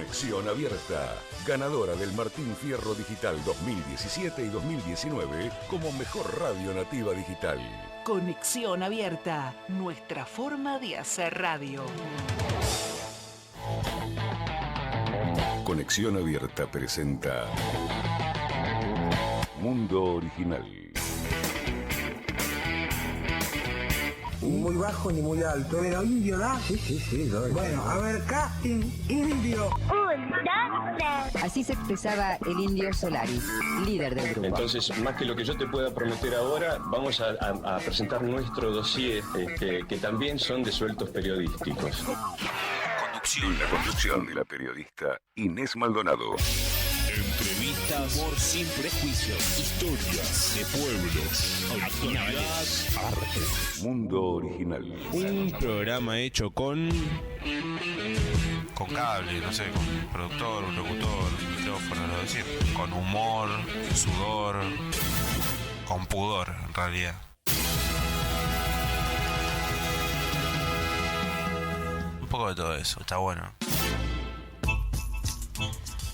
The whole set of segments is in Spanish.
Conexión Abierta, ganadora del Martín Fierro Digital 2017 y 2019 como mejor radio nativa digital. Conexión Abierta, nuestra forma de hacer radio. Conexión Abierta presenta Mundo Original. Ni muy bajo ni muy alto. Pero indio da. Sí. Bueno, a ver, casting indio. Así se expresaba el Indio Solari, líder del grupo. Entonces, más que lo que yo te pueda prometer ahora, vamos a presentar nuestro dossier, que también son de sueltos periodísticos. La conducción de la periodista Inés Maldonado. Entrevistas, amor sin prejuicios, historias de pueblos, actualidad, arte. Mundo Original. Un programa hecho con cable, no sé, con un productor, un locutor, un micrófono, lo decir, con humor, sudor, con pudor, en realidad. Un poco de todo eso, está bueno.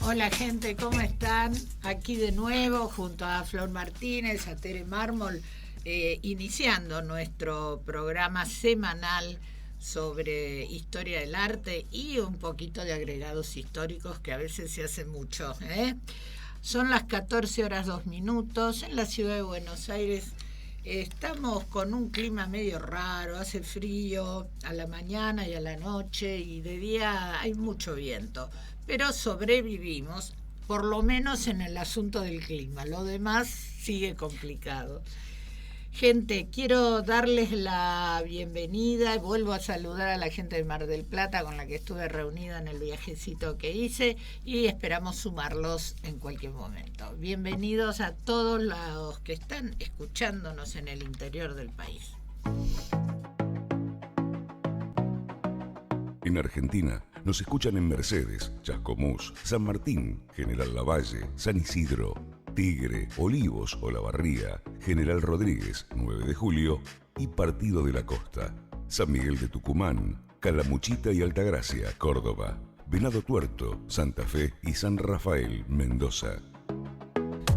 Hola gente, ¿cómo están? Aquí de nuevo junto a Flor Martínez, a Tere Mármol, iniciando nuestro programa semanal sobre historia del arte y un poquito de agregados históricos que a veces se hace mucho. Son las 14:02 en la ciudad de Buenos Aires. Estamos con un clima medio raro, hace frío a la mañana y a la noche y de día hay mucho viento, pero sobrevivimos, por lo menos en el asunto del clima, lo demás sigue complicado. Gente, quiero darles la bienvenida, vuelvo a saludar a la gente de Mar del Plata con la que estuve reunida en el viajecito que hice y esperamos sumarlos en cualquier momento. Bienvenidos a todos los que están escuchándonos en el interior del país. En Argentina nos escuchan en Mercedes, Chascomús, San Martín, General Lavalle, San Isidro, Tigre, Olivos, Olavarría, General Rodríguez, 9 de Julio y Partido de la Costa, San Miguel de Tucumán, Calamuchita y Altagracia, Córdoba, Venado Tuerto, Santa Fe y San Rafael, Mendoza.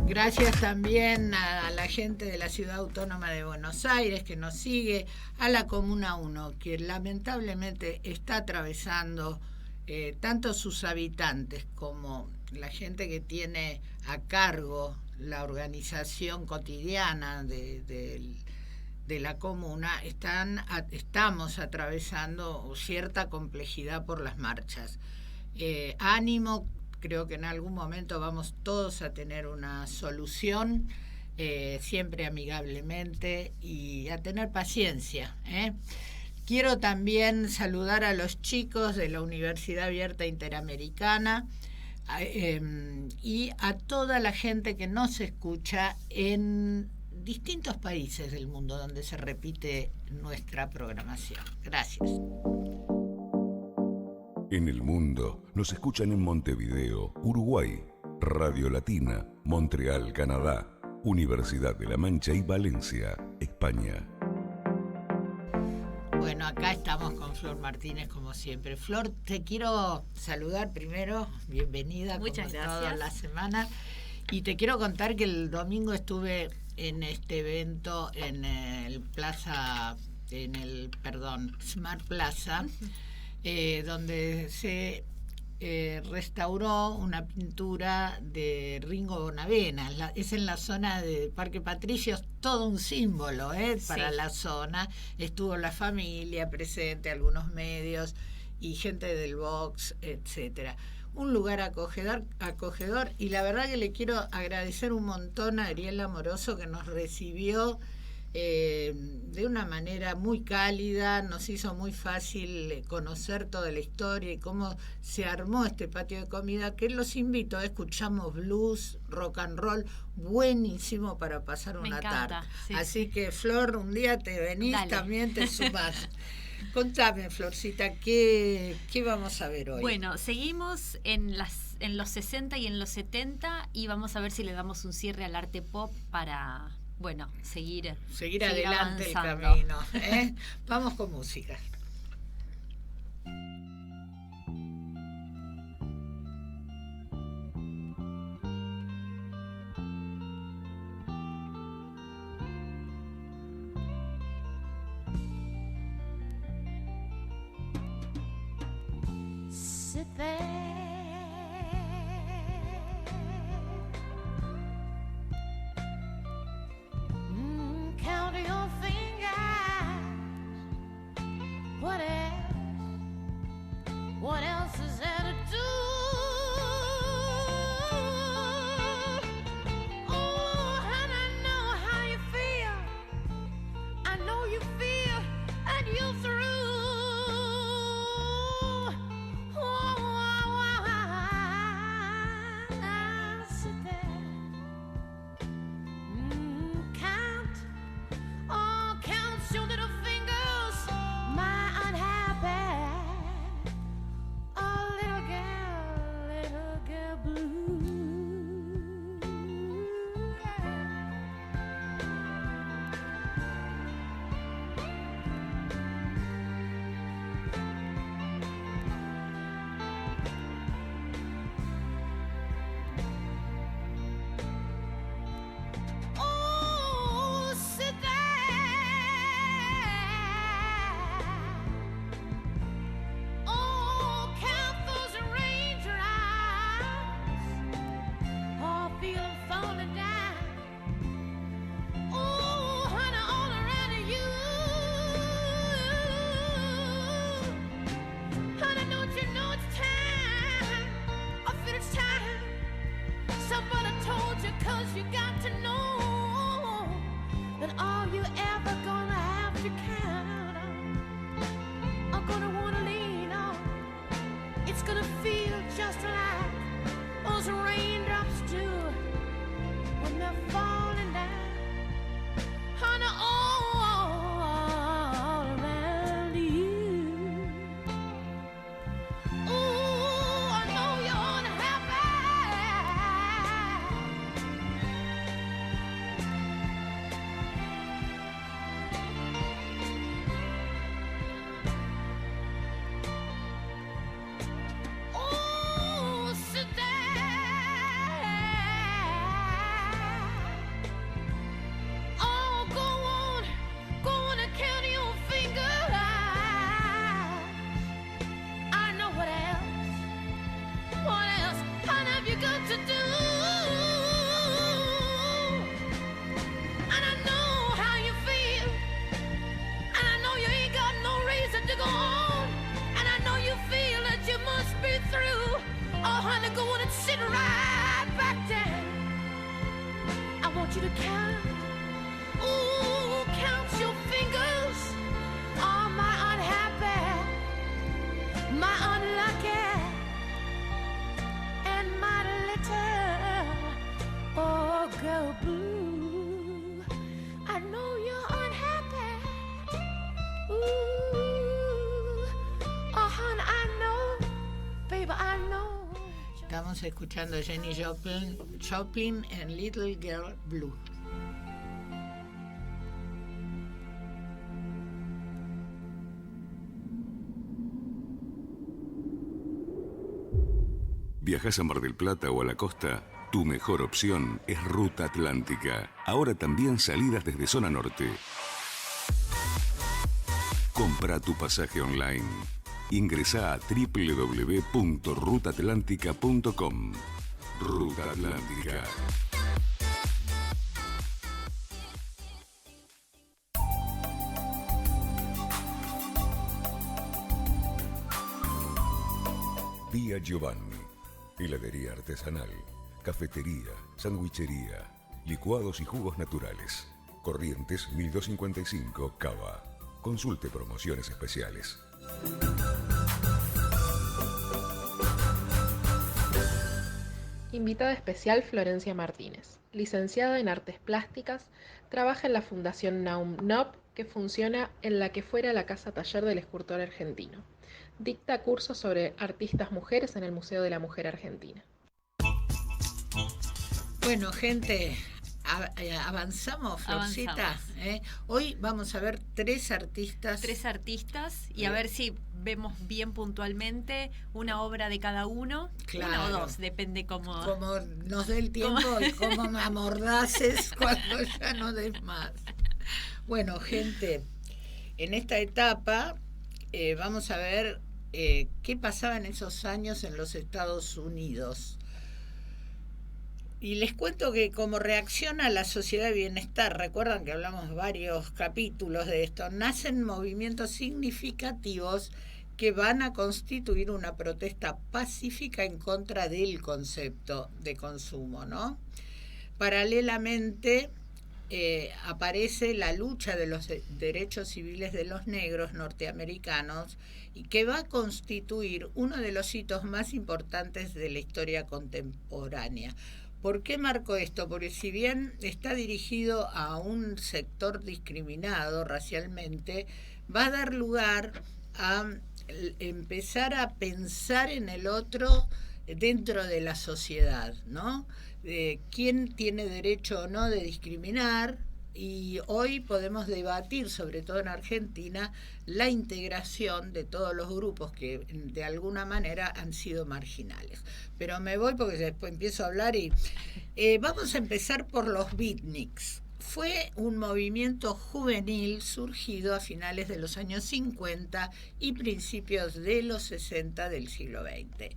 Gracias también a la gente de la Ciudad Autónoma de Buenos Aires que nos sigue, a la Comuna 1, que lamentablemente está atravesando tanto sus habitantes como la gente que tiene a cargo la organización cotidiana de la comuna, estamos atravesando cierta complejidad por las marchas. Ánimo, creo que en algún momento vamos todos a tener una solución, siempre amigablemente, y a tener paciencia. Quiero también saludar a los chicos de la Universidad Abierta Interamericana y a toda la gente que nos escucha en distintos países del mundo donde se repite nuestra programación. Gracias. En el mundo nos escuchan en Montevideo, Uruguay, Radio Latina, Montreal, Canadá, Universidad de La Mancha y Valencia, España. Bueno, acá estamos con Flor Martínez como siempre. Flor, te quiero saludar primero, bienvenida. Muchas gracias. Toda la semana. Y te quiero contar que el domingo estuve en este evento en el Smart Plaza, donde se restauró una pintura de Ringo Bonavena. Es en la zona de Parque Patricios, todo un símbolo para la zona. Estuvo la familia presente, algunos medios y gente del box, etcétera. Un lugar acogedor, y la verdad que le quiero agradecer un montón a Ariel Amoroso, que nos recibió de una manera muy cálida, nos hizo muy fácil conocer toda la historia y cómo se armó este patio de comida, que los invito, escuchamos blues, rock and roll, buenísimo para pasar una tarde. Sí. Así que Flor, un día te venís, dale. También te sumás. Contame, Florcita, ¿qué vamos a ver hoy? Bueno, seguimos en los 60 y en los 70 y vamos a ver si le damos un cierre al arte pop para... Bueno, seguir adelante avanzando. El camino. Vamos con música. sit there. Count your fingers. What else? What else is there to do? Oh, and I know how you feel. I know you feel, and you're through. Estamos escuchando a Jenny Joplin en Little Girl Blue. ¿Viajas a Mar del Plata o a la costa? Tu mejor opción es Ruta Atlántica. Ahora también salidas desde zona norte. Compra tu pasaje online. Ingresá a www.rutaatlantica.com. Ruta Atlántica. Vía Giovanni. Heladería artesanal. Cafetería, sandwichería, licuados y jugos naturales. Corrientes 1255 Cava. Consulte promociones especiales. Invitada especial Florencia Martínez, licenciada en Artes Plásticas, trabaja en la Fundación Naum Nop, que funciona en la que fuera la Casa Taller del Escultor Argentino. Dicta cursos sobre artistas mujeres en el Museo de la Mujer Argentina. Bueno, gente, avanzamos, Florcita. Hoy vamos a ver tres artistas y a ver si vemos bien puntualmente una obra de cada uno. Claro. Una o dos, depende cómo nos dé el tiempo y cómo me amordaces cuando ya no des más. Bueno, gente, en esta etapa vamos a ver qué pasaba en esos años en los Estados Unidos. Y les cuento que como reacción a la sociedad de bienestar, recuerdan que hablamos varios capítulos de esto, nacen movimientos significativos que van a constituir una protesta pacífica en contra del concepto de consumo, ¿no? Paralelamente aparece la lucha de los derechos civiles de los negros norteamericanos y que va a constituir uno de los hitos más importantes de la historia contemporánea. ¿Por qué marco esto? Porque si bien está dirigido a un sector discriminado racialmente, va a dar lugar a empezar a pensar en el otro dentro de la sociedad, ¿no? ¿Quién tiene derecho o no de discriminar? Y hoy podemos debatir, sobre todo en Argentina, la integración de todos los grupos que de alguna manera han sido marginales. Pero me voy porque después empiezo a hablar y vamos a empezar por los beatniks. Fue un movimiento juvenil surgido a finales de los años 50 y principios de los 60 del siglo XX.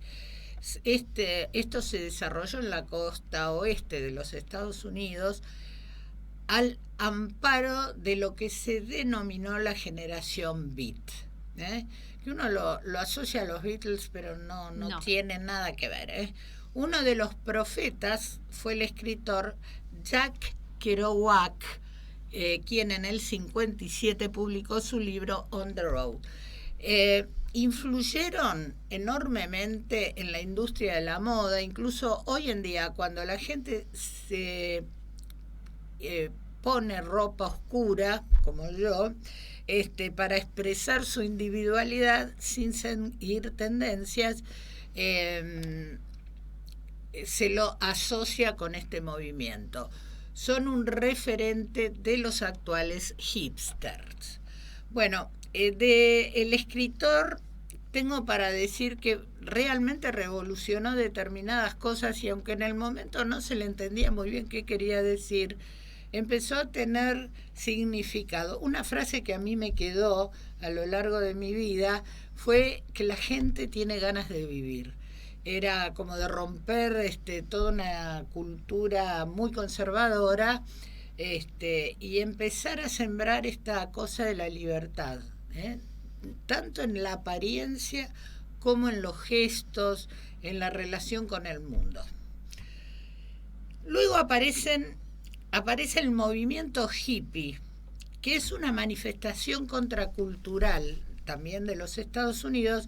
Esto se desarrolló en la costa oeste de los Estados Unidos al amparo de lo que se denominó la generación Beat, que uno lo asocia a los Beatles, pero no tiene nada que ver. Uno de los profetas fue el escritor Jack Kerouac, quien en el 57 publicó su libro On the Road. Influyeron enormemente en la industria de la moda, incluso hoy en día cuando la gente se pone ropa oscura, como yo, para expresar su individualidad sin seguir tendencias, se lo asocia con este movimiento. Son un referente de los actuales hipsters. Bueno, el escritor tengo para decir que realmente revolucionó determinadas cosas y aunque en el momento no se le entendía muy bien qué quería decir, empezó a tener significado. Una frase que a mí me quedó a lo largo de mi vida fue que la gente tiene ganas de vivir. Era como de romper toda una cultura muy conservadora y empezar a sembrar esta cosa de la libertad, tanto en la apariencia como en los gestos, en la relación con el mundo. Luego aparece el movimiento hippie, que es una manifestación contracultural también de los Estados Unidos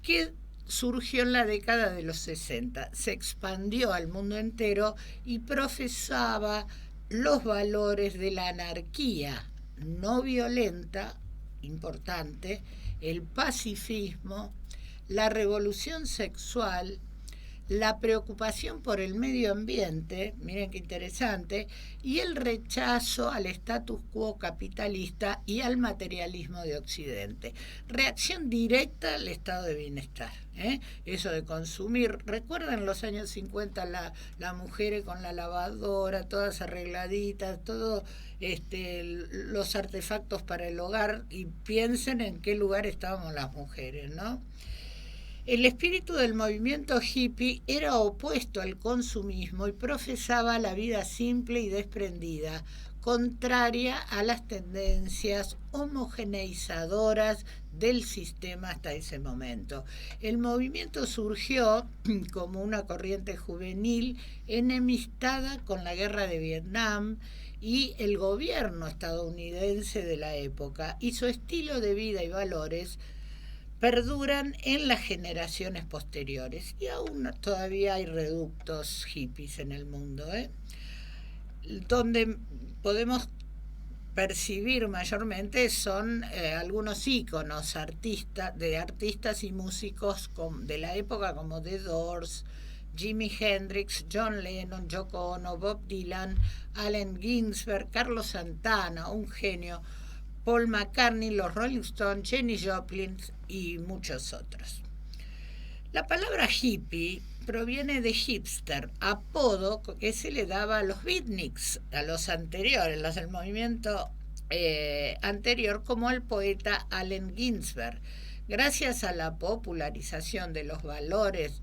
que surgió en la década de los 60, se expandió al mundo entero y profesaba los valores de la anarquía no violenta, importante, el pacifismo, la revolución sexual, la preocupación por el medio ambiente, miren qué interesante, y el rechazo al status quo capitalista y al materialismo de Occidente. Reacción directa al estado de bienestar, eso de consumir. Recuerdan los años 50 la mujer con la lavadora, todas arregladitas, todos los artefactos para el hogar, y piensen en qué lugar estábamos las mujeres, ¿no? El espíritu del movimiento hippie era opuesto al consumismo y profesaba la vida simple y desprendida, contraria a las tendencias homogeneizadoras del sistema hasta ese momento. El movimiento surgió como una corriente juvenil enemistada con la guerra de Vietnam y el gobierno estadounidense de la época, y su estilo de vida y valores perduran en las generaciones posteriores, y aún todavía hay reductos hippies en el mundo, donde podemos percibir mayormente son algunos íconos de artistas y músicos de la época como The Doors, Jimi Hendrix, John Lennon, Yoko Ono, Bob Dylan, Allen Ginsberg, Carlos Santana, un genio, Paul McCartney, los Rolling Stones, Jenny Joplin y muchos otros. La palabra hippie proviene de hipster, apodo que se le daba a los beatniks, a los anteriores, los del movimiento anterior, como al poeta Allen Ginsberg. gracias a la popularización de los valores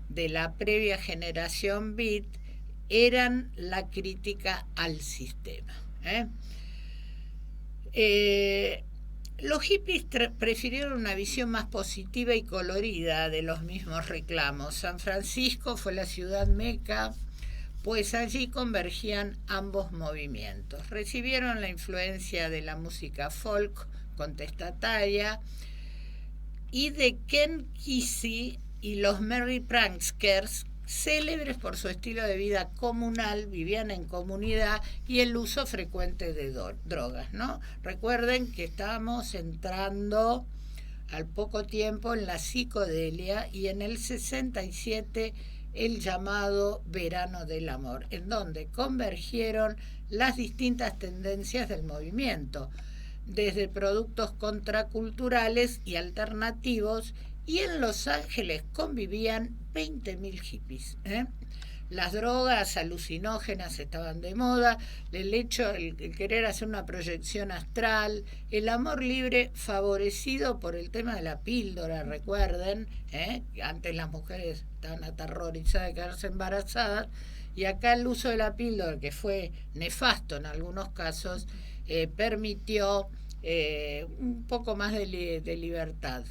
de la previa generación beat, eran la crítica al sistema. Los hippies prefirieron una visión más positiva y colorida de los mismos reclamos. San Francisco fue la ciudad meca, pues allí convergían ambos movimientos. Recibieron la influencia de la música folk contestataria y de Ken Kesey y los Merry Pranksters, célebres por su estilo de vida comunal, vivían en comunidad y el uso frecuente de drogas, ¿no? Recuerden que estábamos entrando al poco tiempo en la psicodelia y en el 67 el llamado Verano del Amor, en donde convergieron las distintas tendencias del movimiento, desde productos contraculturales y alternativos, y en Los Ángeles convivían 20.000 hippies. Las drogas alucinógenas estaban de moda, el querer hacer una proyección astral, el amor libre favorecido por el tema de la píldora, recuerden, antes las mujeres estaban aterrorizadas de quedarse embarazadas, y acá el uso de la píldora, que fue nefasto en algunos casos, permitió un poco más de libertad.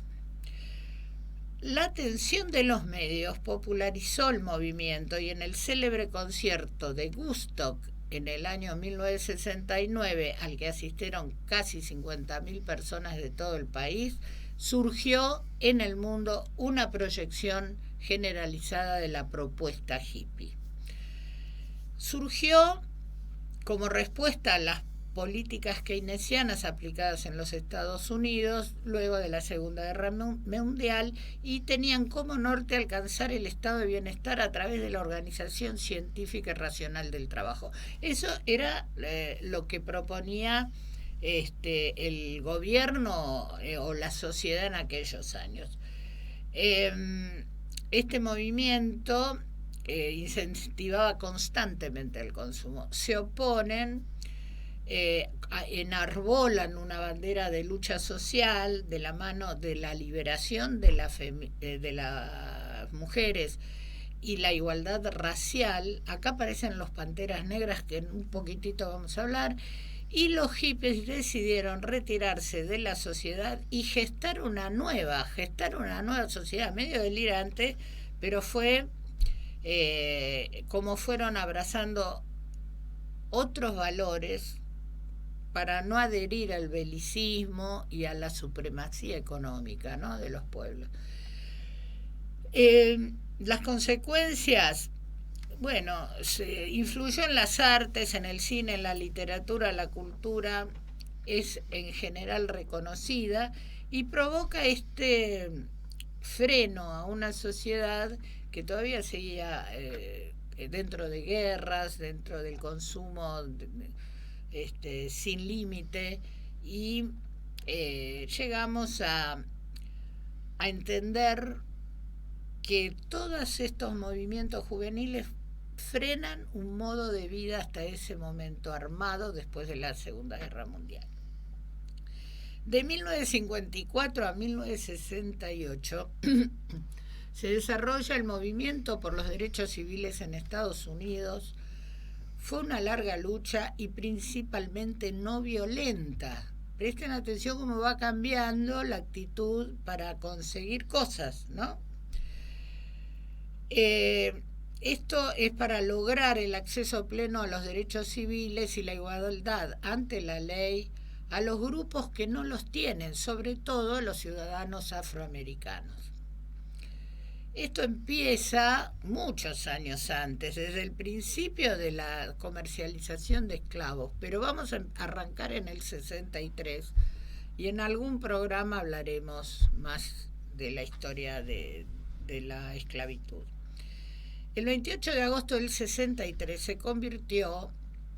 La atención de los medios popularizó el movimiento y en el célebre concierto de Woodstock en el año 1969, al que asistieron casi 50.000 personas de todo el país, surgió en el mundo una proyección generalizada de la propuesta hippie. Surgió como respuesta a las políticas keynesianas aplicadas en los Estados Unidos luego de la Segunda Guerra Mundial, y tenían como norte alcanzar el estado de bienestar a través de la organización científica y racional del trabajo. Eso era lo que proponía el gobierno o la sociedad en aquellos años. Este movimiento incentivaba constantemente el consumo. Se oponen, enarbolan una bandera de lucha social de la mano de la liberación de las mujeres y la igualdad racial. Acá aparecen los Panteras Negras, que en un poquitito vamos a hablar, y los hippies decidieron retirarse de la sociedad y gestar una nueva sociedad, medio delirante, pero fue como fueron abrazando otros valores para no adherir al belicismo y a la supremacía económica, ¿no?, de los pueblos. Las consecuencias, bueno, se influyó en las artes, en el cine, en la literatura, la cultura es en general reconocida y provoca este freno a una sociedad que todavía seguía dentro de guerras, dentro del consumo sin límite, y llegamos a entender que todos estos movimientos juveniles frenan un modo de vida hasta ese momento armado después de la Segunda Guerra Mundial. De 1954 a 1968 se desarrolla el movimiento por los derechos civiles en Estados Unidos. Fue una larga lucha y principalmente no violenta. Presten atención cómo va cambiando la actitud para conseguir cosas, ¿no? Esto es para lograr el acceso pleno a los derechos civiles y la igualdad ante la ley a los grupos que no los tienen, sobre todo los ciudadanos afroamericanos. Esto empieza muchos años antes, desde el principio de la comercialización de esclavos, pero vamos a arrancar en el 63 y en algún programa hablaremos más de la historia de la esclavitud. El 28 de agosto del 63 se convirtió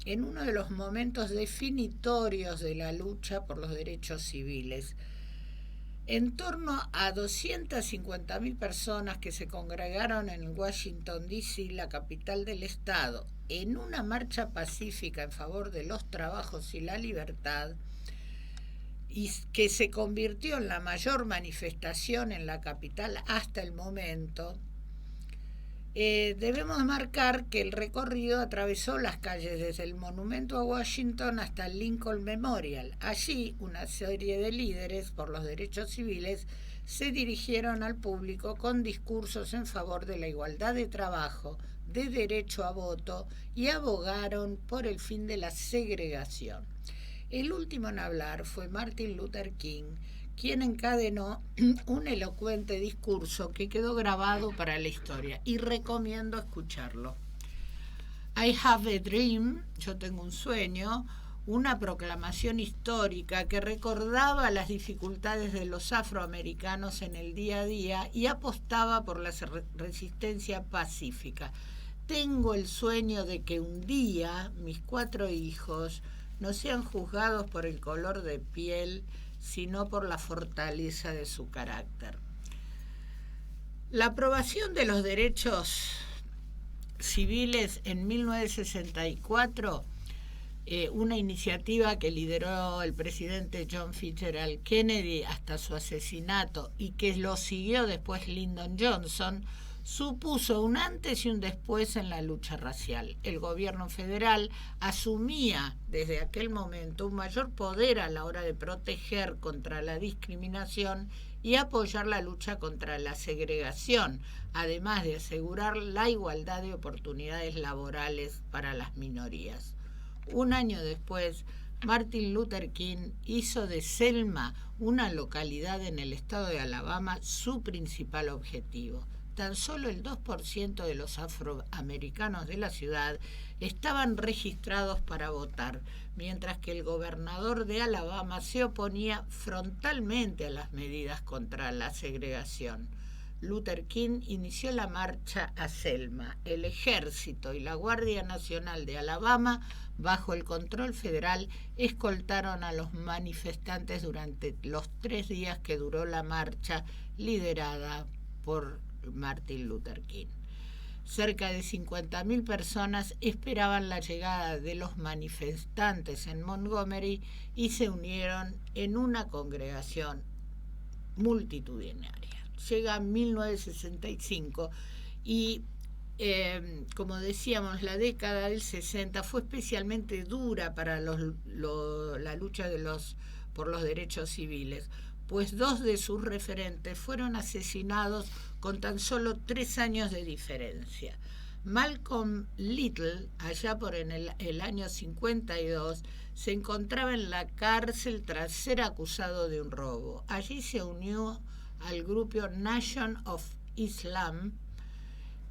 en uno de los momentos definitorios de la lucha por los derechos civiles. En torno a 250.000 personas que se congregaron en Washington, D.C., la capital del estado, en una marcha pacífica en favor de los trabajos y la libertad, y que se convirtió en la mayor manifestación en la capital hasta el momento, debemos marcar que el recorrido atravesó las calles desde el Monumento a Washington hasta el Lincoln Memorial. Allí, una serie de líderes por los derechos civiles se dirigieron al público con discursos en favor de la igualdad de trabajo, de derecho a voto, y abogaron por el fin de la segregación. El último en hablar fue Martin Luther King, quien encadenó un elocuente discurso que quedó grabado para la historia, y recomiendo escucharlo. I have a dream, yo tengo un sueño, una proclamación histórica que recordaba las dificultades de los afroamericanos en el día a día y apostaba por la resistencia pacífica. Tengo el sueño de que un día mis 4 hijos no sean juzgados por el color de piel, sino por la fortaleza de su carácter. La aprobación de los derechos civiles en 1964, una iniciativa que lideró el presidente John Fitzgerald Kennedy hasta su asesinato y que lo siguió después Lyndon Johnson, supuso un antes y un después en la lucha racial. El gobierno federal asumía desde aquel momento un mayor poder a la hora de proteger contra la discriminación y apoyar la lucha contra la segregación, además de asegurar la igualdad de oportunidades laborales para las minorías. Un año después, Martin Luther King hizo de Selma, una localidad en el estado de Alabama, su principal objetivo. Tan solo el 2% de los afroamericanos de la ciudad estaban registrados para votar, mientras que el gobernador de Alabama se oponía frontalmente a las medidas contra la segregación. Luther King inició la marcha a Selma. El ejército y la Guardia Nacional de Alabama, bajo el control federal, escoltaron a los manifestantes durante los 3 días que duró la marcha liderada por Martin Luther King. Cerca de 50.000 personas esperaban la llegada de los manifestantes en Montgomery y se unieron en una congregación multitudinaria. Llega 1965 y, como decíamos, la década del 60 fue especialmente dura para la lucha por los derechos civiles, pues 2 de sus referentes fueron asesinados con tan solo 3 años de diferencia. Malcolm Little, allá por el año 52, se encontraba en la cárcel tras ser acusado de un robo. Allí se unió al grupo Nation of Islam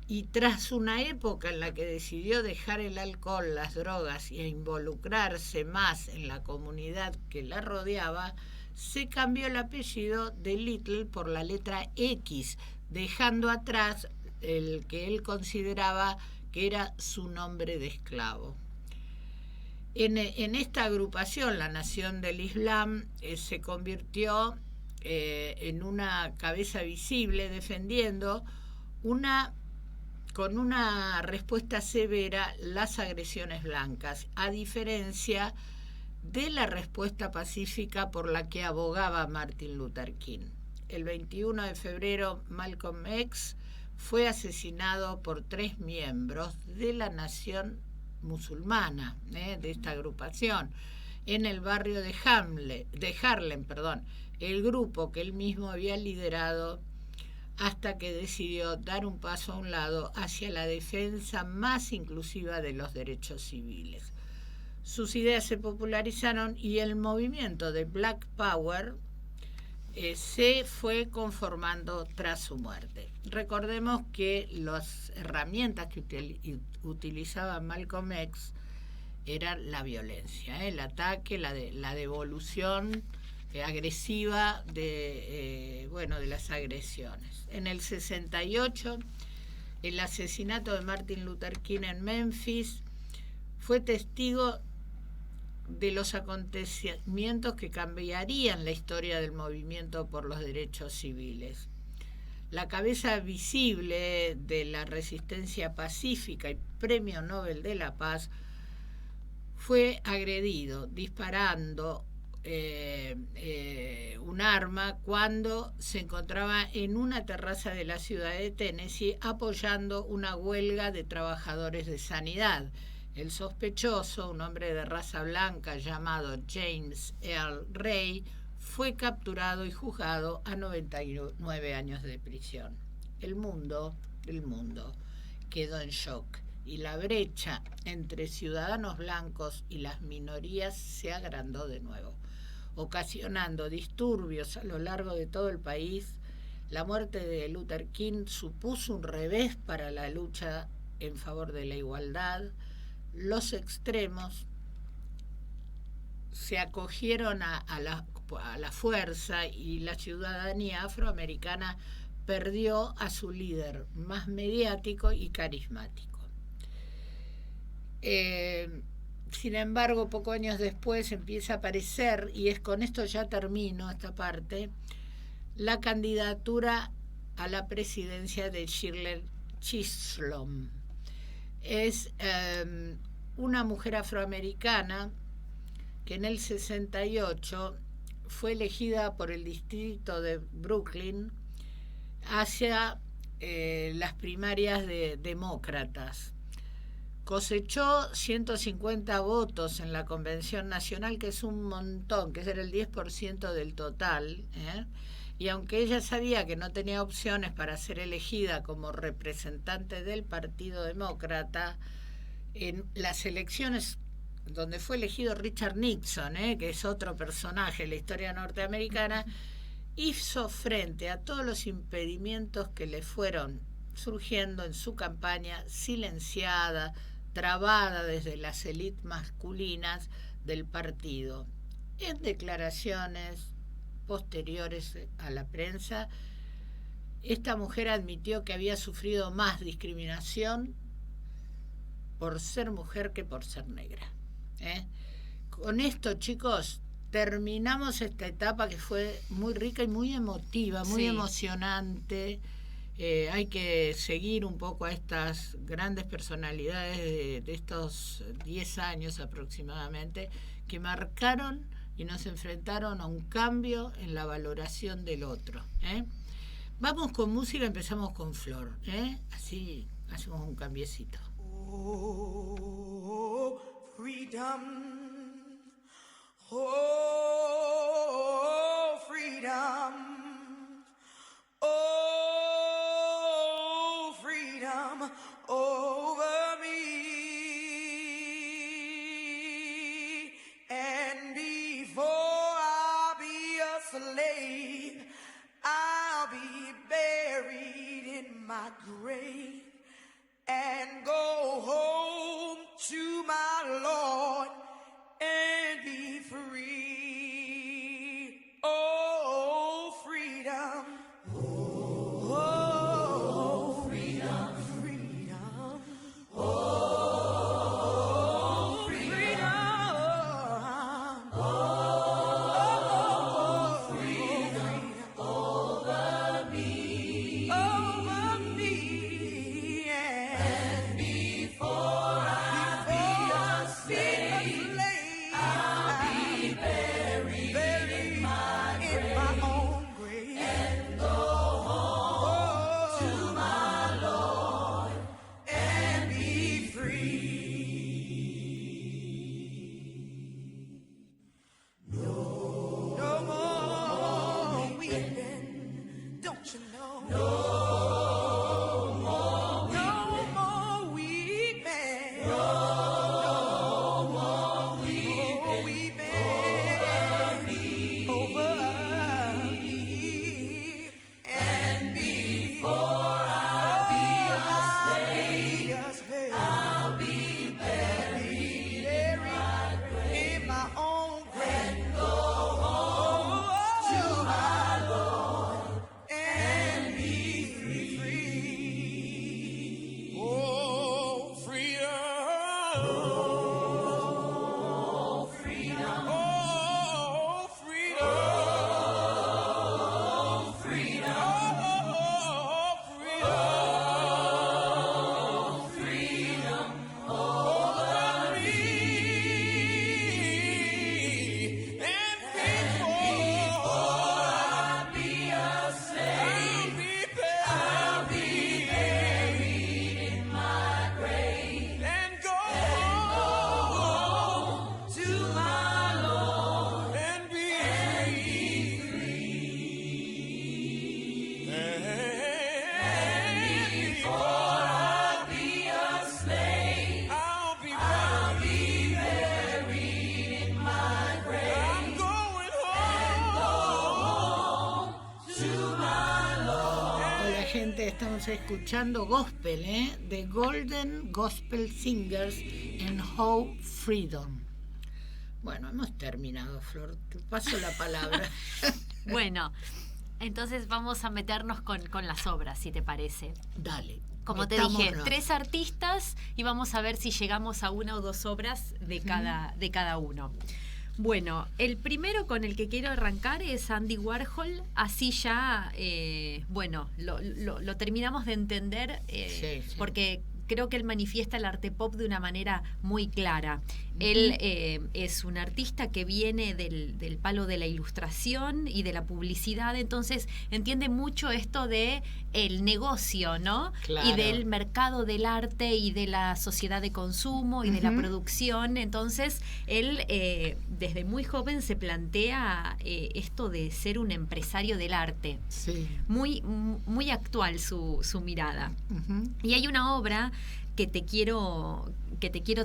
y tras una época en la que decidió dejar el alcohol, las drogas y involucrarse más en la comunidad que la rodeaba, se cambió el apellido de Little por la letra X, dejando atrás el que él consideraba que era su nombre de esclavo. En esta agrupación, la Nación del Islam, se convirtió en una cabeza visible, defendiendo con una respuesta severa las agresiones blancas, a diferencia de la respuesta pacífica por la que abogaba Martin Luther King. El 21 de febrero, Malcolm X fue asesinado por 3 miembros de la nación musulmana, de esta agrupación, en el barrio de Harlem, el grupo que él mismo había liderado hasta que decidió dar un paso a un lado hacia la defensa más inclusiva de los derechos civiles. Sus ideas se popularizaron y el movimiento de Black Power se fue conformando tras su muerte. Recordemos que las herramientas que utilizaba Malcolm X eran la violencia, el ataque, la devolución agresiva de las agresiones. En el 68, el asesinato de Martin Luther King en Memphis fue testigo de los acontecimientos que cambiarían la historia del movimiento por los derechos civiles. La cabeza visible de la resistencia pacífica y Premio Nobel de la Paz fue agredido, disparando un arma cuando se encontraba en una terraza de la ciudad de Tennessee apoyando una huelga de trabajadores de sanidad. El sospechoso, un hombre de raza blanca llamado James Earl Ray, fue capturado y juzgado a 99 años de prisión. El mundo quedó en shock y la brecha entre ciudadanos blancos y las minorías se agrandó de nuevo, ocasionando disturbios a lo largo de todo el país. La muerte de Luther King supuso un revés para la lucha en favor de la igualdad. Los extremos se acogieron a la fuerza y la ciudadanía afroamericana perdió a su líder más mediático y carismático. Sin embargo, pocos años después empieza a aparecer, y es con esto ya termino esta parte, la candidatura a la presidencia de Shirley Chisholm. Es una mujer afroamericana que en el 68 fue elegida por el distrito de Brooklyn hacia las primarias de demócratas. Cosechó 150 votos en la Convención Nacional, que es un montón, que era el 10% del total, y aunque ella sabía que no tenía opciones para ser elegida como representante del Partido Demócrata, en las elecciones donde fue elegido Richard Nixon, que es otro personaje de la historia norteamericana, hizo frente a todos los impedimentos que le fueron surgiendo en su campaña, silenciada, trabada desde las élites masculinas del partido. En declaraciones posteriores a la prensa, esta mujer admitió que había sufrido más discriminación por ser mujer que por ser negra. Con esto, chicos, terminamos esta etapa que fue muy rica y muy emotiva, muy emocionante. Hay que seguir un poco a estas grandes personalidades de estos 10 años aproximadamente, que marcaron y nos enfrentaron a un cambio en la valoración del otro. Vamos con música, empezamos con Flor. Así hacemos un cambiecito. Oh, freedom. Oh, freedom. Oh, freedom over me. And before I be a slave, I'll be buried in my grave and go home to my Lord and be free. Oh, freedom. Oh, freedom. Freedom. Oh, freedom. Oh, freedom over me. Over me. And before I be a slave, I'll be buried in my own grave and go home to my Lord and be free. No more weeping, don't you know? No more weeping. No more weeping over me. And before I be a slave, I'll be buried in my own grave and go home to my Lord and be free. gente, estamos escuchando gospel, The Golden Gospel Singers en Hope Freedom. Bueno, hemos terminado, Flor, te paso la palabra. Bueno, entonces vamos a meternos con las obras, si te parece. Dale. Como te dije, 3 artistas y vamos a ver si llegamos a 1 o 2 obras de cada uno. Bueno, el primero con el que quiero arrancar es Andy Warhol. Así ya, lo terminamos de entender porque creo que él manifiesta el arte pop de una manera muy clara. Él es un artista que viene del palo de la ilustración y de la publicidad, entonces entiende mucho esto de el negocio, ¿no? Claro. Y del mercado del arte y de la sociedad de consumo y de la producción. Entonces, él desde muy joven se plantea esto de ser un empresario del arte. Sí. Muy, muy actual su mirada. Y hay una obra que te quiero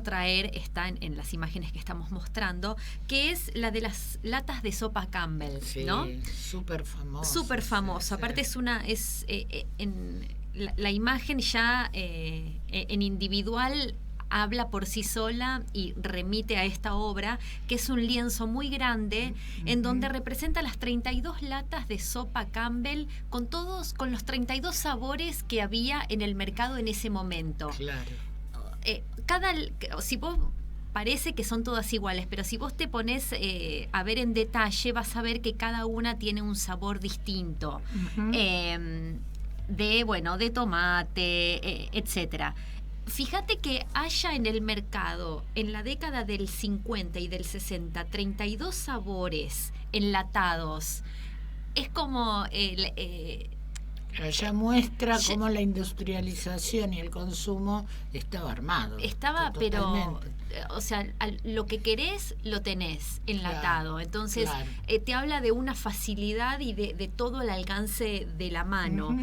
traer, está en las imágenes que estamos mostrando, que es la de las latas de sopa Campbell, ¿no? Súper famosa. Súper famosa. Aparte la imagen ya en individual habla por sí sola y remite a esta obra, que es un lienzo muy grande en donde representa las 32 latas de sopa Campbell con los 32 sabores que había en el mercado en ese momento. Claro. Si vos parece que son todas iguales, pero si vos te pones a ver en detalle, vas a ver que cada una tiene un sabor distinto. De tomate, etcétera. Fíjate que haya en el mercado, en la década del 50 y del 60, 32 sabores enlatados. Es como ya muestra cómo la industrialización y el consumo estaba armado. Estaba, pero, lo que querés lo tenés enlatado. Claro, entonces, te habla de una facilidad y de todo el alcance de la mano.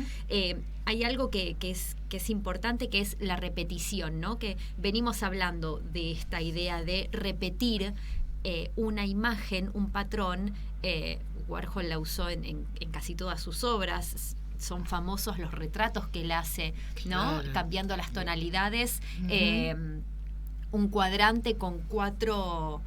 Hay algo que es importante, que es la repetición, ¿no? Que venimos hablando de esta idea de repetir una imagen, un patrón. Warhol la usó en casi todas sus obras. Son famosos los retratos que él hace, ¿no? Claro. Cambiando las tonalidades. Un cuadrante con cuatro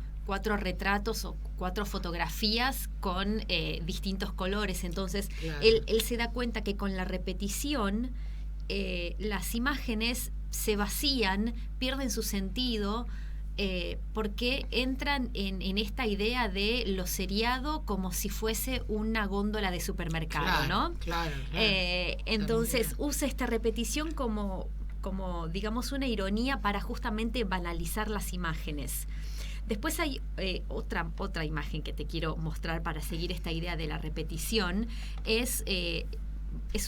retratos o 4 fotografías con distintos colores. Entonces, él se da cuenta que con la repetición las imágenes se vacían, pierden su sentido, porque entran en esta idea de lo seriado como si fuese una góndola de supermercado, ¿no? Claro. Entonces usa esta repetición como digamos una ironía para justamente banalizar las imágenes. Después hay otra imagen que te quiero mostrar para seguir esta idea de la repetición. Es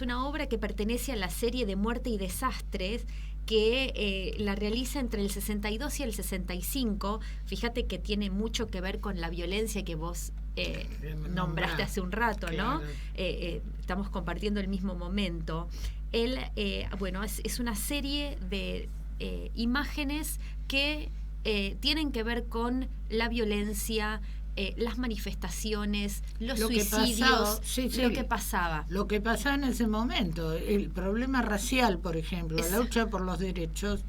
una obra que pertenece a la serie de Muerte y Desastres, que la realiza entre el 62 y el 65. Fíjate que tiene mucho que ver con la violencia que vos nombraste hace un rato, ¿no? Estamos compartiendo el mismo momento. Él, es una serie de imágenes que tienen que ver con la violencia, las manifestaciones, los suicidios, lo que pasaba. Lo que pasaba en ese momento, el problema racial, por ejemplo, la lucha por los derechos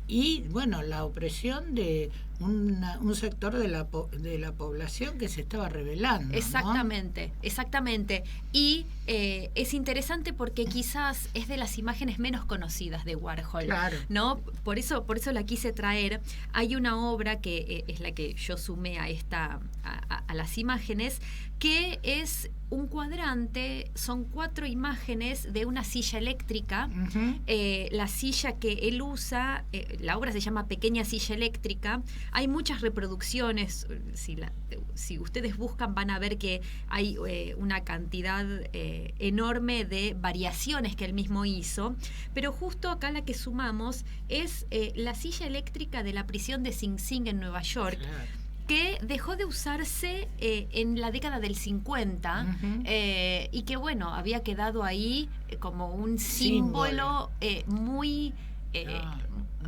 y, la opresión de un sector de la población que se estaba rebelando. Exactamente, ¿no? Exactamente. Y es interesante porque quizás es de las imágenes menos conocidas de Warhol, claro, ¿no? Por eso la quise traer. Hay una obra que es la que yo sumé a las imágenes, que es un cuadrante, son 4 imágenes de una silla eléctrica. La silla que él usa, la obra se llama Pequeña Silla Eléctrica. Hay muchas reproducciones, si ustedes buscan van a ver que hay una cantidad enorme de variaciones que él mismo hizo, pero justo acá la que sumamos es la silla eléctrica de la prisión de Sing Sing en Nueva York. Claro. Que dejó de usarse en la década del 50 y que había quedado ahí como un símbolo muy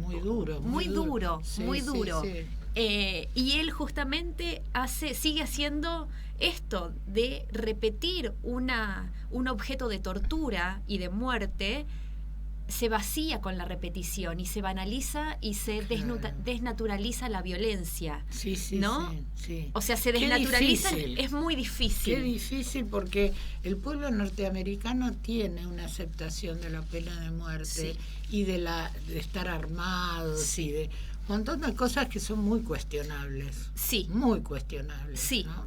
muy duro. Sí. Y él justamente sigue haciendo esto de repetir un objeto de tortura y de muerte. Se vacía con la repetición y se banaliza y se desnaturaliza la violencia. Sí, ¿no? Sí. O sea, se desnaturaliza, es muy difícil. Qué difícil, porque el pueblo norteamericano tiene una aceptación de la pena de muerte y de estar armados y de un montón de cosas que son muy cuestionables. Sí. Muy cuestionables. Sí. ¿no?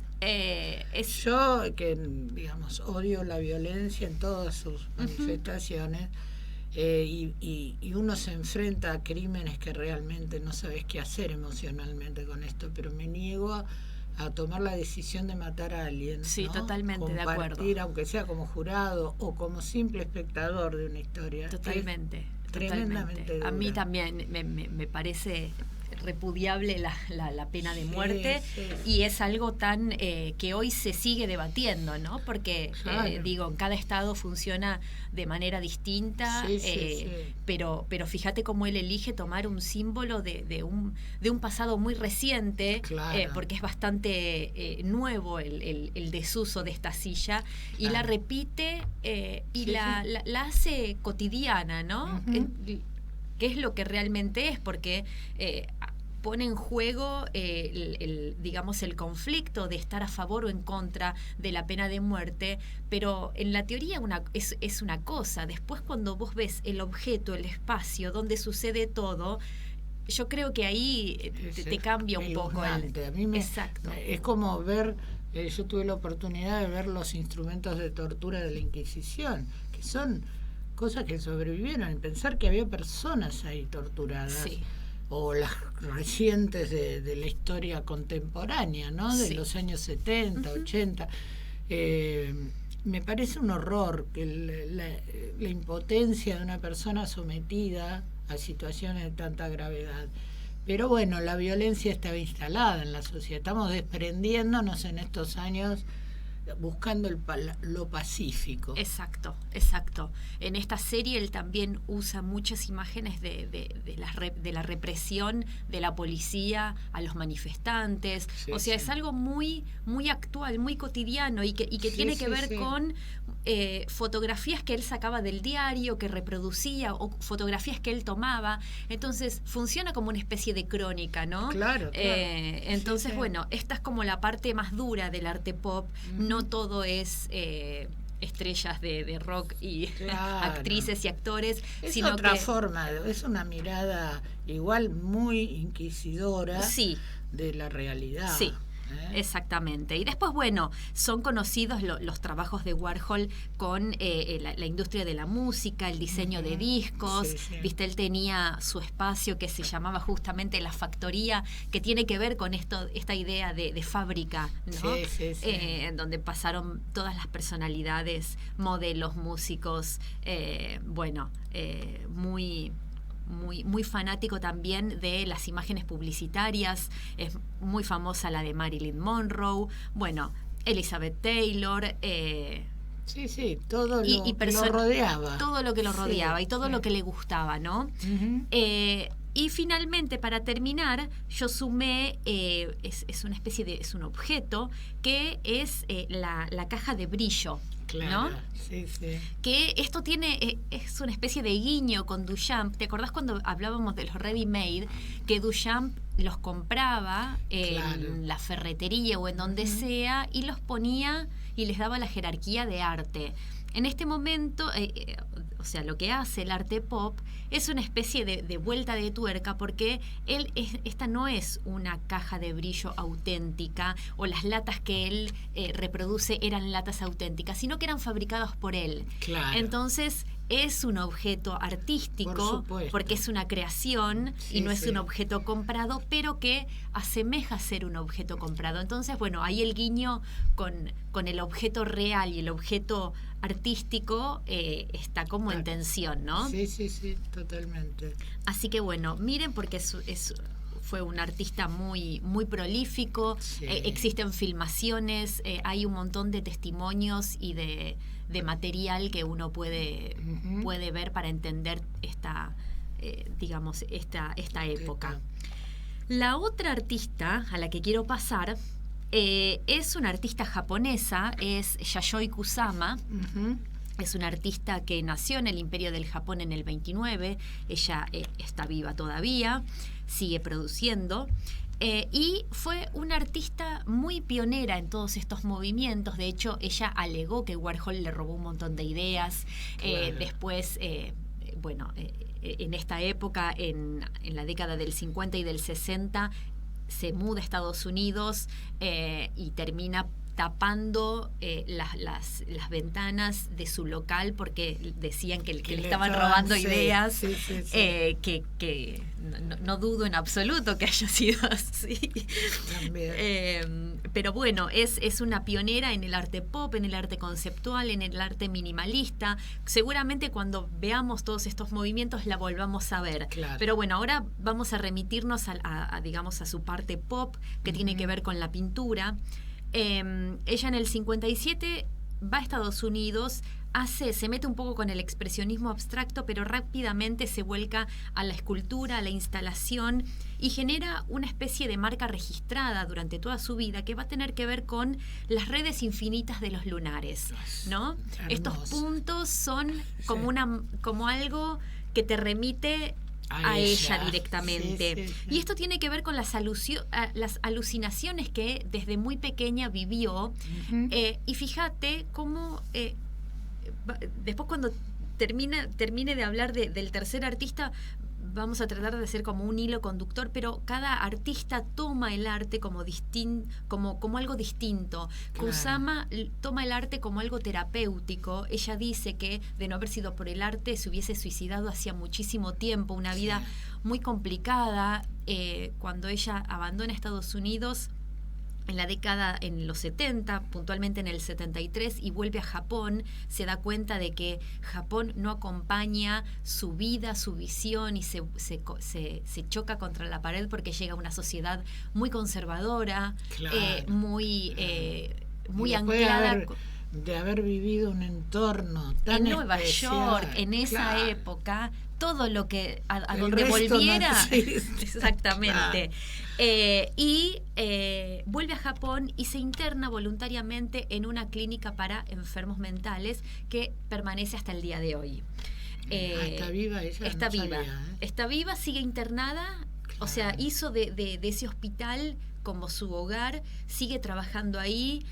Yo, que digamos, odio la violencia en todas sus manifestaciones, y uno se enfrenta a crímenes que realmente no sabes qué hacer emocionalmente con esto, pero me niego a tomar la decisión de matar a alguien. Sí, ¿no? Compartir, de acuerdo. Aunque sea como jurado o como simple espectador de una historia. Totalmente. Tremendamente dura. A mí también me parece repudiable la pena de muerte, y es algo tan que hoy se sigue debatiendo, ¿no? Porque digo, en cada estado funciona de manera distinta, pero fíjate cómo él elige tomar un símbolo de un pasado muy reciente, porque es bastante nuevo el desuso de esta silla, y la repite y la hace cotidiana, ¿no? Que es lo que realmente es, porque pone en juego digamos, el conflicto de estar a favor o en contra de la pena de muerte, pero en la teoría es una cosa. Después, cuando vos ves el objeto, el espacio donde sucede todo, yo creo que ahí te cambia un poco. Exacto. Es como ver, yo tuve la oportunidad de ver los instrumentos de tortura de la Inquisición, que son cosas que sobrevivieron, y pensar que había personas ahí torturadas. O las recientes de la historia contemporánea, ¿no? De los años 70, 80. Me parece un horror que la impotencia de una persona sometida a situaciones de tanta gravedad. Pero bueno, la violencia estaba instalada en la sociedad. Estamos desprendiéndonos en estos años, buscando lo pacífico. Exacto. En esta serie él también usa muchas imágenes de la represión de la policía a los manifestantes. Es algo muy, muy actual, muy cotidiano, y que tiene que ver con fotografías que él sacaba del diario, que reproducía, o fotografías que él tomaba. Entonces funciona como una especie de crónica, ¿no? Claro. Entonces, bueno, esta es como la parte más dura del arte pop. No todo es estrellas de rock y actrices y actores, sino otra forma, es una mirada igual muy inquisidora de la realidad. Sí. Exactamente. Y después, bueno, son conocidos los trabajos de Warhol con la industria de la música, el diseño de discos. Viste, él tenía su espacio que se llamaba justamente La Factoría, que tiene que ver con esta idea de fábrica, ¿no? En donde pasaron todas las personalidades, modelos, músicos, muy fanático también de las imágenes publicitarias. Es muy famosa la de Marilyn Monroe, Elizabeth Taylor, todo lo que lo rodeaba. Todo lo que lo rodeaba y todo lo que le gustaba, ¿no? Y finalmente, para terminar, yo sumé, es una especie de, es un objeto que es la caja de brillo. Claro, ¿no? Sí. Que esto es una especie de guiño con Duchamp. ¿Te acordás cuando hablábamos de los ready-made? Que Duchamp los compraba en la ferretería o en donde sea, y los ponía y les daba la jerarquía de arte. En este momento, lo que hace el arte pop es una especie de vuelta de tuerca, porque esta no es una caja de brillo auténtica, o las latas que él reproduce eran latas auténticas, sino que eran fabricadas por él. Claro. Entonces es un objeto artístico, porque es una creación y no es un objeto comprado, pero que asemeja ser un objeto comprado. Entonces, ahí el guiño con el objeto real y el objeto artístico está como en tensión, ¿no? Sí, totalmente. Así que miren, porque fue un artista muy, muy prolífico. Existen filmaciones, hay un montón de testimonios y de material que uno puede ver para entender esta época. La otra artista a la que quiero pasar es una artista japonesa, es Yayoi Kusama. Es una artista que nació en el Imperio del Japón en el 29. Ella está viva todavía, sigue produciendo. Y fue una artista muy pionera en todos estos movimientos. De hecho, ella alegó que Warhol le robó un montón de ideas. Claro. Después, en esta época, en la década del 50 y del 60, se muda a Estados Unidos y termina tapando las ventanas de su local porque decían que le estaban robando ideas, que no dudo en absoluto que haya sido así. Pero bueno, es una pionera en el arte pop, en el arte conceptual, en el arte minimalista. Seguramente cuando veamos todos estos movimientos la volvamos a ver. Claro. Pero bueno, ahora vamos a remitirnos digamos, a su parte pop, que tiene que ver con la pintura. Ella en el 57 va a Estados Unidos, se mete un poco con el expresionismo abstracto, pero rápidamente se vuelca a la escultura, a la instalación, y genera una especie de marca registrada durante toda su vida que va a tener que ver con las redes infinitas de los lunares, ¿no? Hermoso. Estos puntos son como algo que te remite a ella directamente. Y esto tiene que ver con las alucinaciones que desde muy pequeña vivió. Y fíjate cómo después, cuando termine de hablar del tercer artista, vamos a tratar de hacer como un hilo conductor, pero cada artista toma el arte como algo distinto. Claro. Kusama toma el arte como algo terapéutico. Ella dice que de no haber sido por el arte se hubiese suicidado hacía muchísimo tiempo, una vida muy complicada. Cuando ella abandona Estados Unidos en los 70, puntualmente en el 73, y vuelve a Japón, se da cuenta de que Japón no acompaña su vida, su visión, y se choca contra la pared porque llega a una sociedad muy conservadora, muy anclada. De haber vivido un entorno tan en Nueva York, en esa época, todo lo que a donde volviera, exactamente. Vuelve a Japón y se interna voluntariamente en una clínica para enfermos mentales que permanece hasta el día de hoy. ¿Está viva ella? Está viva. Está viva, sigue internada. O sea, hizo de ese hospital como su hogar, sigue trabajando ahí.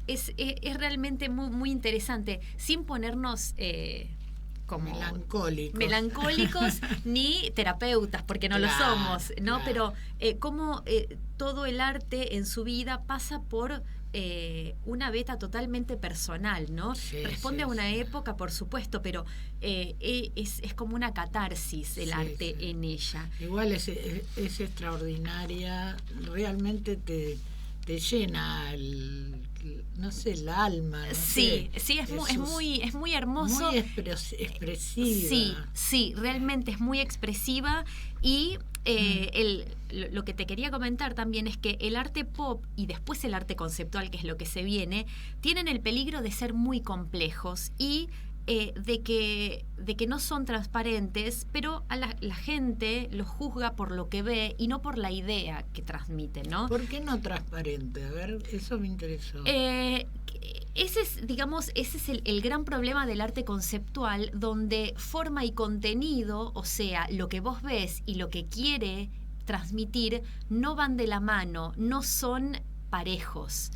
Es realmente muy, muy interesante, sin ponernos como melancólicos ni terapeutas, porque no lo somos, ¿no? Pero cómo todo el arte en su vida pasa por una beta totalmente personal, ¿no? Responde a una época, por supuesto, pero es como una catarsis el arte en ella. Igual es extraordinaria, realmente te llena el alma. Es muy hermoso. Muy expresiva. Sí, realmente es muy expresiva. Y lo que te quería comentar también es que el arte pop y después el arte conceptual, que es lo que se viene, tienen el peligro de ser muy complejos y de que no son transparentes, pero a la gente los juzga por lo que ve y no por la idea que transmiten, ¿no? ¿Por qué no transparente? A ver, eso me interesó. Ese es el gran problema del arte conceptual, donde forma y contenido, o sea, lo que vos ves y lo que quiere transmitir, no van de la mano, no son parejos.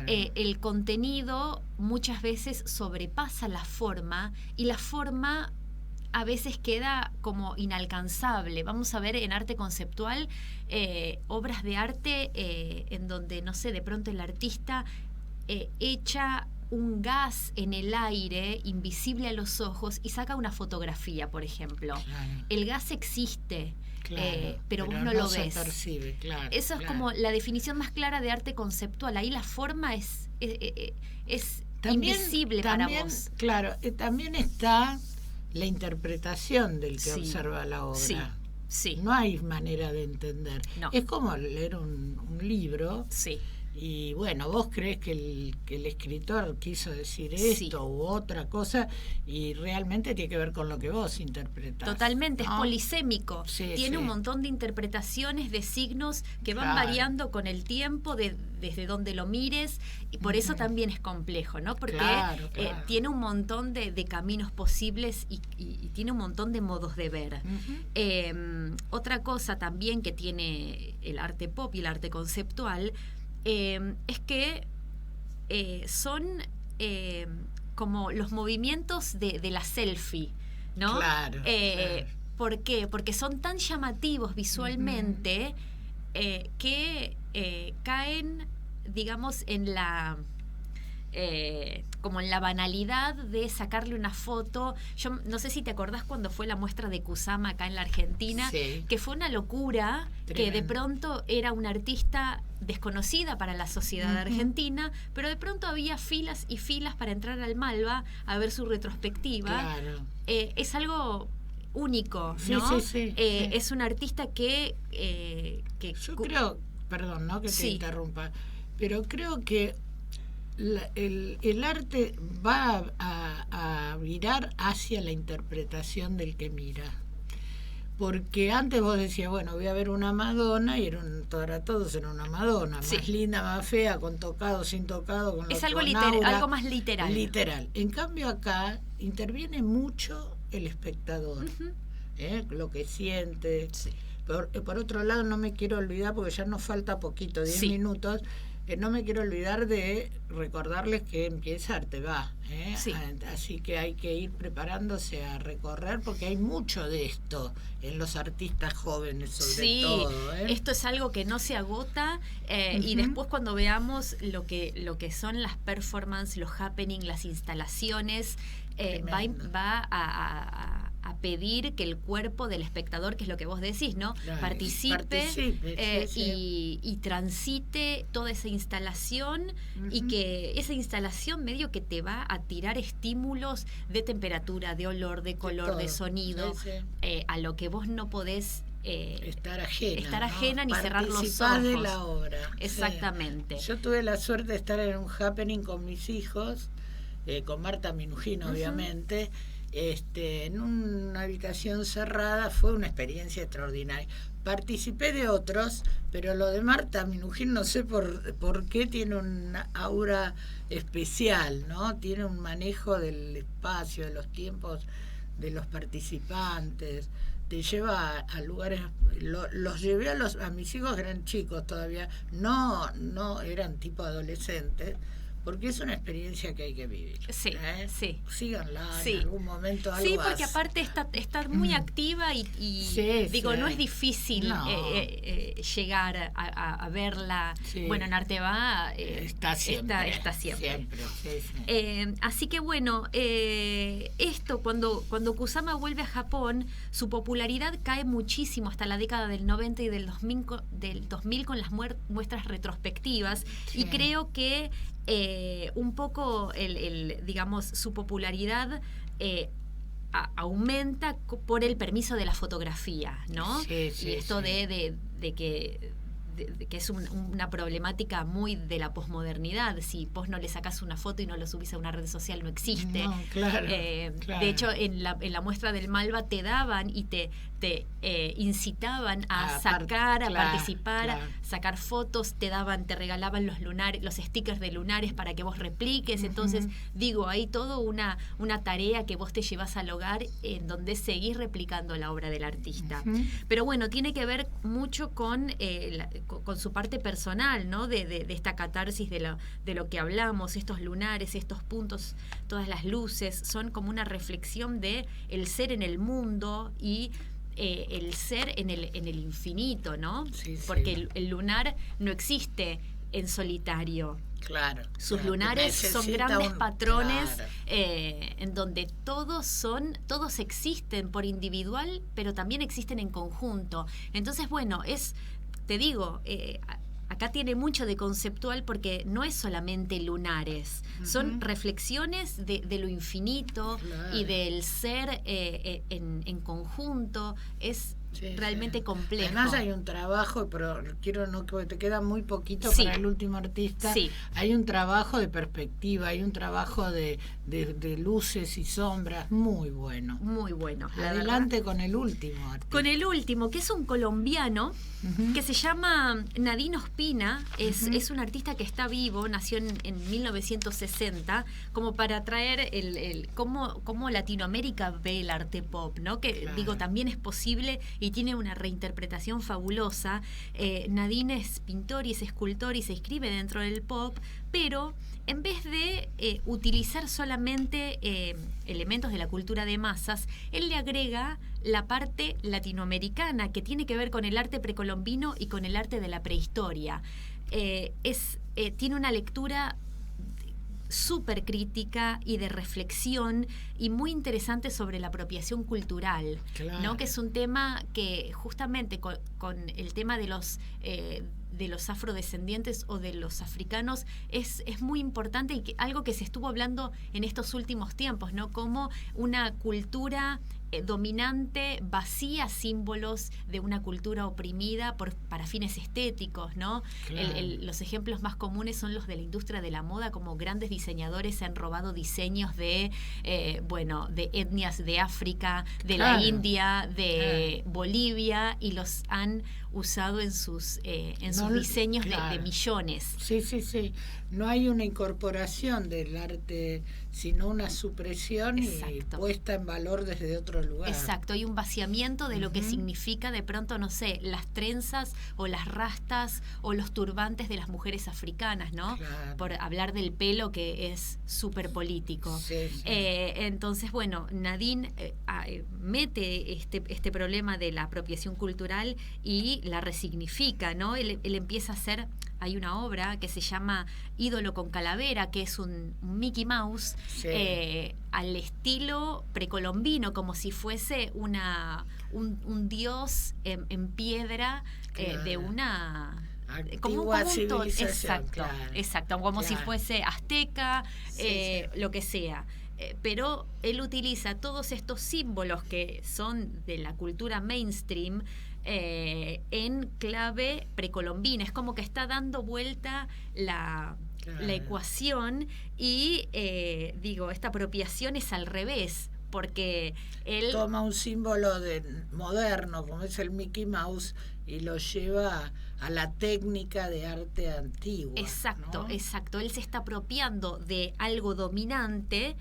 El contenido muchas veces sobrepasa la forma, y la forma a veces queda como inalcanzable. Vamos a ver en arte conceptual obras de arte en donde, no sé, de pronto el artista echa un gas en el aire invisible a los ojos y saca una fotografía, por ejemplo. El gas existe. Pero vos no lo ves. Percibe, eso es como la definición más clara de arte conceptual. Ahí la forma es también, invisible para vos. Claro, también está la interpretación del que observa la obra. Sí. No hay manera de entender. No. Es como leer un libro. Sí. Y bueno, vos crees que el escritor quiso decir esto u otra cosa, y realmente tiene que ver con lo que vos interpretás. Totalmente, ¿no? es polisémico. Tiene un montón de interpretaciones de signos que van variando con el tiempo, desde donde lo mires, y por eso también es complejo, ¿no? Porque tiene un montón de caminos posibles y tiene un montón de modos de ver. Otra cosa también que tiene el arte pop y el arte conceptual es que son como los movimientos de la selfie, ¿no? Claro. ¿Por qué? Porque son tan llamativos visualmente que caen, digamos, en la... como en la banalidad de sacarle una foto. Yo no sé si te acordás cuando fue la muestra de Kusama acá en la Argentina, que fue una locura. Tremendo. Que de pronto era una artista desconocida para la sociedad argentina, pero de pronto había filas y filas para entrar al Malva a ver su retrospectiva. Claro. Es algo único, ¿no? Es una artista que yo creo, perdón, ¿no? Que te interrumpa, pero creo que el arte va a virar hacia la interpretación del que mira. Porque antes vos decías, bueno, voy a ver una Madonna, y para todos era una Madonna, más linda, más fea, con tocado, sin tocado, con es algo algo más literal. Literal. En cambio acá interviene mucho el espectador, lo que siente. Por otro lado, no me quiero olvidar, porque ya nos falta poquito, 10 minutos, no me quiero olvidar de recordarles que empieza Arte Va, así que hay que ir preparándose a recorrer, porque hay mucho de esto en los artistas jóvenes, sobre todo. Esto es algo que no se agota, y después cuando veamos lo que son las performances, los happening, las instalaciones, va a pedir que el cuerpo del espectador, que es lo que vos decís, ¿no? Participe y transite toda esa instalación, y que esa instalación medio que te va a tirar estímulos de temperatura, de olor, de color, de sonido, a lo que vos no podés estar ajena, ¿no? Ni cerrar los ojos de la obra. Exactamente. Yo tuve la suerte de estar en un happening con mis hijos, con Marta Minujín, obviamente, en una habitación cerrada. Fue una experiencia extraordinaria. Participé de otros, pero lo de Marta Minujín no sé por qué tiene una aura especial, ¿no? Tiene un manejo del espacio, de los tiempos de los participantes, te lleva a lugares. Los llevé a mis hijos, que eran chicos todavía, no eran tipo adolescentes, porque es una experiencia que hay que vivir. Síganla en algún momento. Algo porque aparte está muy activa y no es difícil llegar a verla. Bueno, en Arte Va está siempre. Así que bueno, esto cuando Kusama vuelve a Japón, su popularidad cae muchísimo hasta la década del 90 y del 2000 con las muestras retrospectivas, y creo que un poco digamos, su popularidad aumenta por el permiso de la fotografía, ¿no? Y esto de que es una problemática muy de la posmodernidad. Si vos no le sacás una foto y no lo subís a una red social, no existe. No, claro. De hecho, en la muestra del Malva te daban y te incitaban a sacar, a participar, a sacar fotos, te regalaban los lunares, los stickers de lunares para que vos repliques. Entonces, hay todo una tarea que vos te llevas al hogar, en donde seguís replicando la obra del artista. Pero bueno, tiene que ver mucho con su parte personal, ¿no? De esta catarsis de lo que hablamos. Estos lunares, estos puntos, todas las luces, son como una reflexión de el ser en el mundo y el ser en el infinito, ¿no? Porque el lunar no existe en solitario. Claro. Sus lunares son grandes patrones, en donde todos existen por individual, pero también existen en conjunto. Entonces, bueno, te digo, acá tiene mucho de conceptual, porque no es solamente lunares, son reflexiones de lo infinito y del ser en conjunto. Es realmente complejo. Además hay un trabajo, pero porque te queda muy poquito para el último artista. Hay un trabajo de perspectiva, hay un trabajo de luces y sombras muy bueno. Muy bueno. Adelante con el último artista. Con el último, que es un colombiano que se llama Nadine Ospina. Es un artista que está vivo, nació en 1960, como para traer cómo Latinoamérica ve el arte pop, ¿no? Que digo, también es posible y tiene una reinterpretación fabulosa. Nadine es pintor y es escultor y se inscribe dentro del pop, pero en vez de utilizar solamente elementos de la cultura de masas, él le agrega la parte latinoamericana que tiene que ver con el arte precolombino y con el arte de la prehistoria. Tiene una lectura súper crítica y de reflexión y muy interesante sobre la apropiación cultural, ¿no? Que es un tema que justamente con el tema de los afrodescendientes o de los africanos es muy importante y algo que se estuvo hablando en estos últimos tiempos, ¿no? Como una cultura dominante vacía símbolos de una cultura oprimida para fines estéticos, ¿no? Los ejemplos más comunes son los de la industria de la moda, como grandes diseñadores han robado diseños de etnias de África, de la India, de Bolivia, y los han usado en sus diseños de millones. Sí. No hay una incorporación del arte, sino una supresión y puesta en valor desde otro lugar. Exacto, hay un vaciamiento de lo que significa de pronto, no sé, las trenzas o las rastas o los turbantes de las mujeres africanas, ¿no? Por hablar del pelo, que es súper político. Entonces, bueno, Nadine mete este problema de la apropiación cultural y la resignifica, ¿no? Él empieza a hacer... Hay una obra que se llama Ídolo con Calavera, que es un Mickey Mouse al estilo precolombino, como si fuese un dios en piedra de una... Antigua civilización. Exacto, como si fuese azteca, lo que sea. Pero él utiliza todos estos símbolos que son de la cultura mainstream en clave precolombina. Es como que está dando vuelta la ecuación y esta apropiación es al revés, porque él toma un símbolo moderno como es el Mickey Mouse y lo lleva a la técnica de arte antigua. Exacto. Él se está apropiando de algo dominante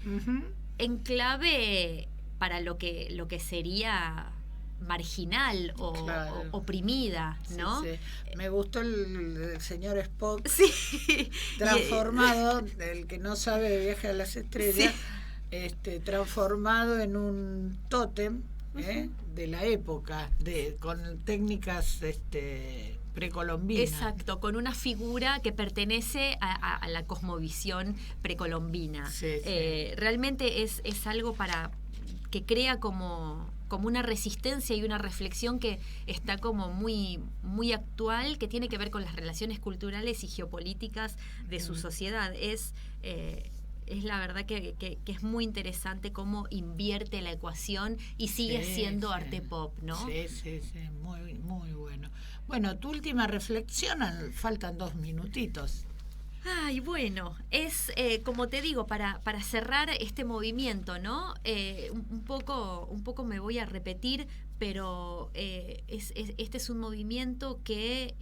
en clave para lo que sería marginal o oprimida, ¿no? Me gustó el señor Spock transformado, el que no sabe de Viaje a las Estrellas, transformado en un tótem de la época, con técnicas precolombinas. Exacto, con una figura que pertenece a la cosmovisión precolombina. Realmente es algo que crea como una resistencia y una reflexión que está como muy, muy actual, que tiene que ver con las relaciones culturales y geopolíticas de su sociedad. Es la verdad que es muy interesante cómo invierte la ecuación y sigue siendo arte pop, ¿no? Sí, muy, muy bueno. Bueno, tu última reflexión, faltan 2 minutitos. Ay, bueno, es como te digo, para cerrar este movimiento, ¿no? Un poco me voy a repetir, pero este es un movimiento que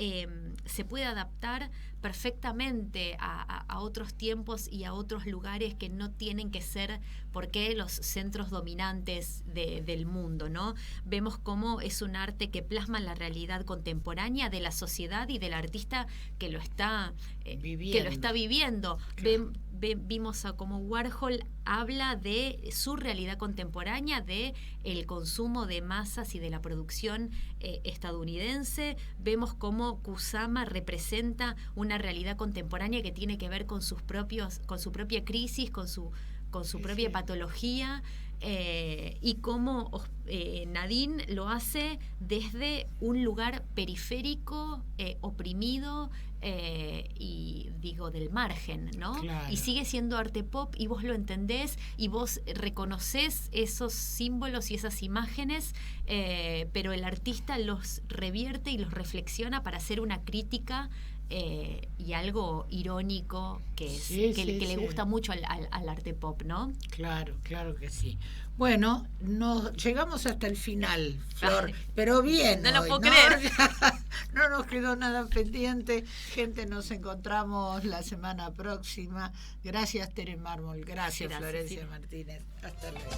se puede adaptar perfectamente a otros tiempos y a otros lugares que no tienen que ser los centros dominantes del mundo, ¿no? Vemos cómo es un arte que plasma la realidad contemporánea de la sociedad y del artista que lo está viviendo. Vimos a cómo Warhol habla de su realidad contemporánea, de el consumo de masas y de la producción estadounidense. Vemos cómo Kusama representa una realidad contemporánea que tiene que ver con su propia crisis, con con su propia patología, y cómo Nadine lo hace desde un lugar periférico, oprimido, y digo del margen, ¿no? Claro. Y sigue siendo arte pop y vos lo entendés y vos reconoces esos símbolos y esas imágenes, pero el artista los revierte y los reflexiona para hacer una crítica y algo irónico que le gusta mucho al arte pop, ¿no? Claro, claro que sí. Bueno, llegamos hasta el final, Flor, pero bien. No lo hoy, puedo creer. No nos quedó nada pendiente. Gente, nos encontramos la semana próxima. Gracias, Tere Mármol. Gracias, Florencia Martínez. Hasta luego.